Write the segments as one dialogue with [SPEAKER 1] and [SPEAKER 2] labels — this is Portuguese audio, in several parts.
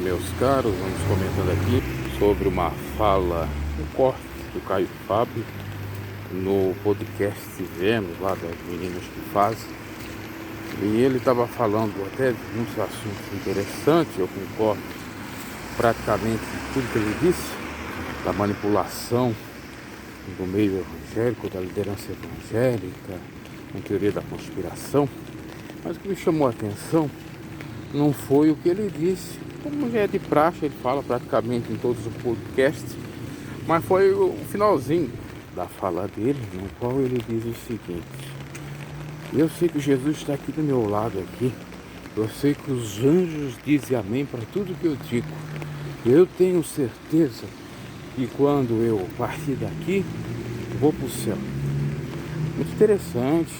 [SPEAKER 1] meus caros, vamos comentando aqui sobre uma fala, um corte do Caio Fábio no podcast Vênus, lá das meninas que fazem. E ele estava falando até de muitos assuntos interessantes, eu concordo praticamente com tudo que ele disse, da manipulação do meio evangélico, da liderança evangélica, com teoria da conspiração. Mas o que me chamou a atenção não foi o que ele disse, como já é de praxe, ele fala praticamente em todos os podcasts, mas foi o finalzinho da fala dele, no qual ele diz o seguinte: eu sei que Jesus está aqui do meu lado aqui, eu sei que os anjos dizem amém para tudo que eu digo, eu tenho certeza que quando eu partir daqui, vou para o céu. Muito interessante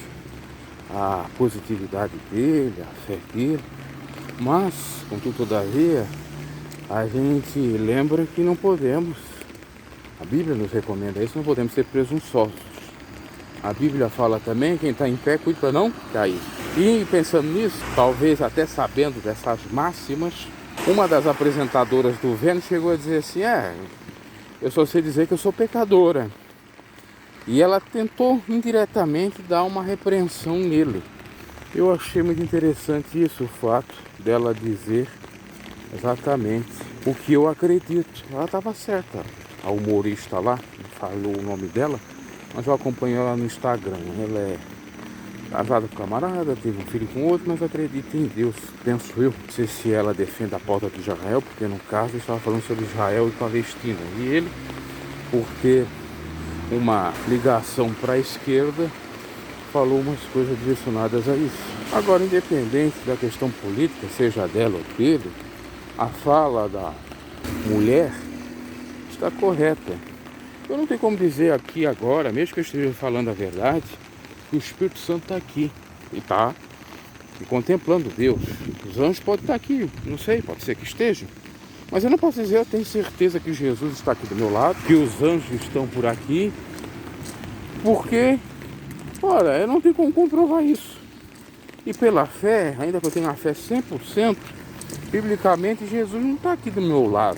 [SPEAKER 1] a positividade dele, a fé dele, mas, contudo, todavia, a gente lembra que não podemos, a Bíblia nos recomenda isso, não podemos ser presunçosos. A Bíblia fala também, quem está em pé, cuide para não cair. E pensando nisso, talvez até sabendo dessas máximas, uma das apresentadoras do Vênus chegou a dizer assim, eu só sei dizer que eu sou pecadora. E ela tentou indiretamente dar uma repreensão nele. Eu achei muito interessante isso, o fato dela dizer exatamente o que eu acredito. Ela estava certa. A humorista lá, falou o nome dela, mas eu acompanho ela no Instagram. Ela é casada com um camarada, teve um filho com outro, mas acredita em Deus, penso eu. Não sei se ela defende a pauta de Israel, porque no caso estava falando sobre Israel e Palestina. E ele, por ter uma ligação para a esquerda, falou umas coisas direcionadas a isso. Agora, independente da questão política, seja dela ou dele, a fala da mulher está correta. Eu não tenho como dizer aqui agora, mesmo que eu esteja falando a verdade, que o Espírito Santo está aqui e está contemplando Deus. Os anjos podem estar aqui, não sei, pode ser que estejam. Mas eu não posso dizer, eu tenho certeza que Jesus está aqui do meu lado, que os anjos estão por aqui, porque, olha, eu não tenho como comprovar isso. E pela fé, ainda que eu tenha a fé 100%, biblicamente Jesus não está aqui do meu lado.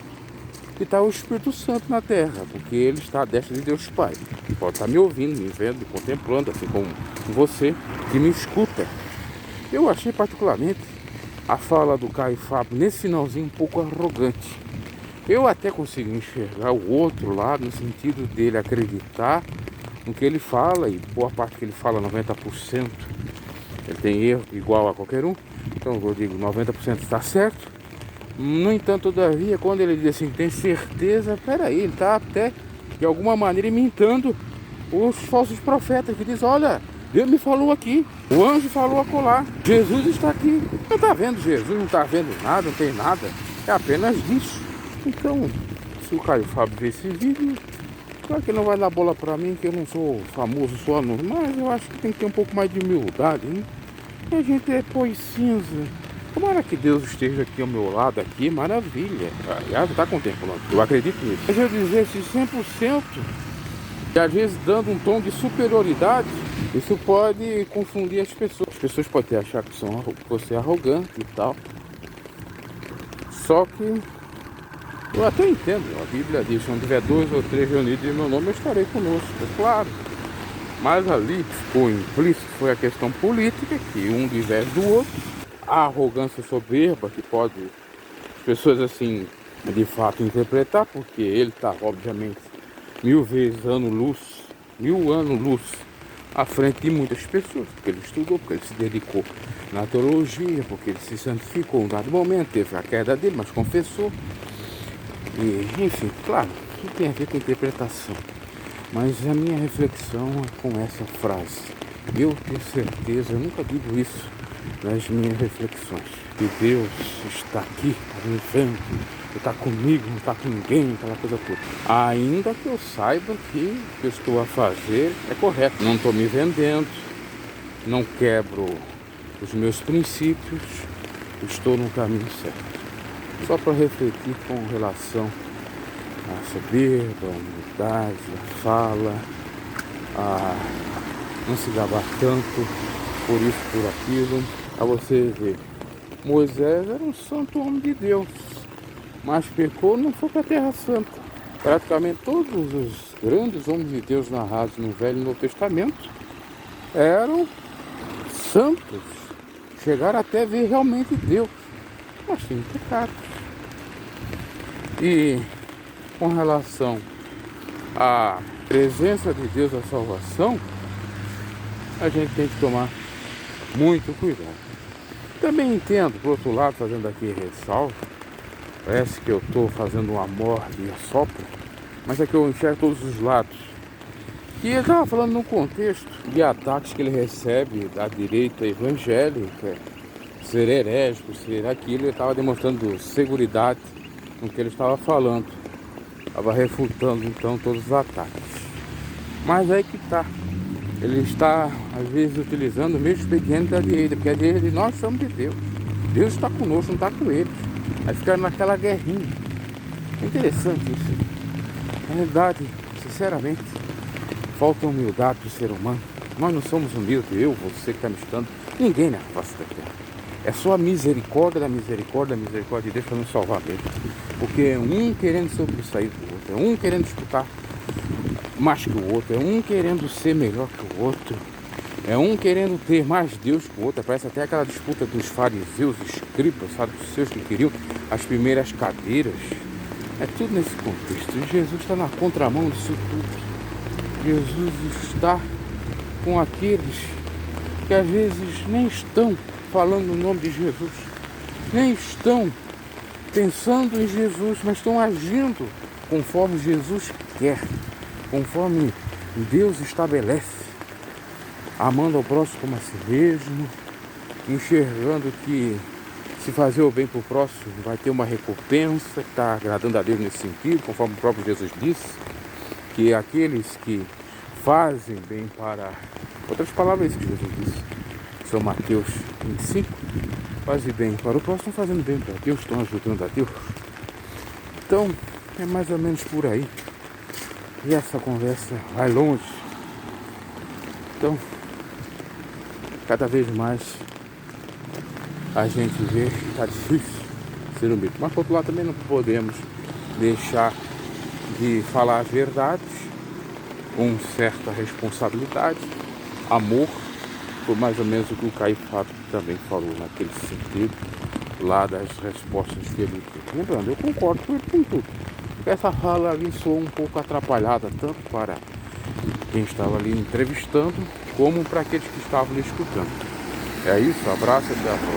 [SPEAKER 1] E está o Espírito Santo na terra, porque ele está à destra de Deus Pai. Ele pode estar me ouvindo, me vendo, me contemplando, assim como você que me escuta. Eu achei particularmente a fala do Caio Fábio nesse finalzinho um pouco arrogante. Eu até consigo enxergar o outro lado, no sentido dele acreditar no que ele fala, e boa parte que ele fala, 90%, ele tem erro igual a qualquer um, então eu digo 90% está certo. No entanto, todavia, quando ele diz assim, tem certeza, peraí, ele está até de alguma maneira imitando os falsos profetas, que diz, olha, Deus me falou aqui, o anjo falou acolá, Jesus está aqui. Não está vendo Jesus, não está vendo nada, não tem nada, é apenas isso. Então, se o Caio Fábio ver esse vídeo, claro que ele não vai dar bola para mim, que eu não sou famoso, sou anônimo, mas eu acho que tem que ter um pouco mais de humildade, né? E a gente é pó e cinza. Tomara que Deus esteja aqui ao meu lado, aqui, maravilha. Aliás, está contemplando, eu acredito nisso. Mas eu dizer se 100%, e às vezes dando um tom de superioridade, isso pode confundir as pessoas. As pessoas podem achar que você é arrogante e tal. Só que eu até entendo, a Bíblia diz, se onde tiver 2 ou 3 reunidos em meu nome, eu estarei conosco, é claro. Mas ali ficou implícito, foi a questão política, que um do invés do outro, a arrogância soberba, que pode as pessoas assim, de fato, interpretar, porque ele está, obviamente, 1000 vezes ano-luz, 1000 anos-luz à frente de muitas pessoas, porque ele estudou, porque ele se dedicou na teologia, porque ele se santificou em um dado momento, teve a queda dele, mas confessou. E, enfim, claro, não tem a ver com interpretação. Mas a minha reflexão é com essa frase. Eu tenho certeza, eu nunca digo isso nas minhas reflexões, que Deus está aqui, está me vendo, está comigo, não está com ninguém, aquela coisa toda. Ainda que eu saiba que o que eu estou a fazer é correto. Não estou me vendendo, não quebro os meus princípios, estou no caminho certo. Só para refletir com relação à soberba, à humildade, à fala, a não se gabar tanto por isso, por aquilo. A você ver, Moisés era um santo homem de Deus, mas pecou não foi para a Terra Santa. Praticamente todos os grandes homens de Deus narrados no Velho e no Testamento eram santos, chegaram até a ver realmente Deus, mas tinham pecado. E com relação à presença de Deus, à salvação, a gente tem que tomar muito cuidado. Também entendo, por outro lado, fazendo aqui ressalva, parece que eu estou fazendo um amor e assopro, mas é que eu enxergo todos os lados. E ele estava falando no contexto de ataques que ele recebe da direita evangélica, ser herético, ser aquilo, ele estava demonstrando seguridade no que ele estava falando. Estava refutando então todos os ataques. Mas aí que está. Ele está, às vezes, utilizando o mesmo expediente da direita, porque a direita diz, nós somos de Deus. Deus está conosco, não está com eles. Aí fica naquela guerrinha. É interessante isso. Na realidade, sinceramente, falta humildade do ser humano. Nós não somos humildes, eu, você que está me escutando, ninguém na face da terra. É só a misericórdia da misericórdia de Deus para nos salvar mesmo. Porque é um querendo sobressair do outro, é um querendo disputar mais que o outro, é um querendo ser melhor que o outro, é um querendo ter mais Deus que o outro. Parece até aquela disputa dos fariseus, escribas, sabe, dos seus que queriam as primeiras cadeiras. É tudo nesse contexto. E Jesus está na contramão disso tudo. Jesus está com aqueles que às vezes nem estão falando no nome de Jesus, nem estão pensando em Jesus, mas estão agindo conforme Jesus quer, conforme Deus estabelece, amando ao próximo como a si mesmo, enxergando que se fazer o bem para o próximo vai ter uma recompensa, que está agradando a Deus nesse sentido, conforme o próprio Jesus disse, que aqueles que fazem bem para... Outras palavras que Jesus disse, São Mateus 25, fazem bem para o próximo, fazendo bem para Deus, estão ajudando a Deus. Então, é mais ou menos por aí. E essa conversa vai longe. Então, cada vez mais a gente vê que está difícil ser humilde. Mas por outro lado também não podemos deixar de falar as verdades com certa responsabilidade, amor, foi mais ou menos o que o Caio Fábio também falou naquele sentido, lá das respostas que ele teve. Lembrando, eu concordo com ele com tudo. Essa fala ali soou um pouco atrapalhada, tanto para quem estava ali entrevistando, como para aqueles que estavam ali escutando. É isso, abraço e até a próxima.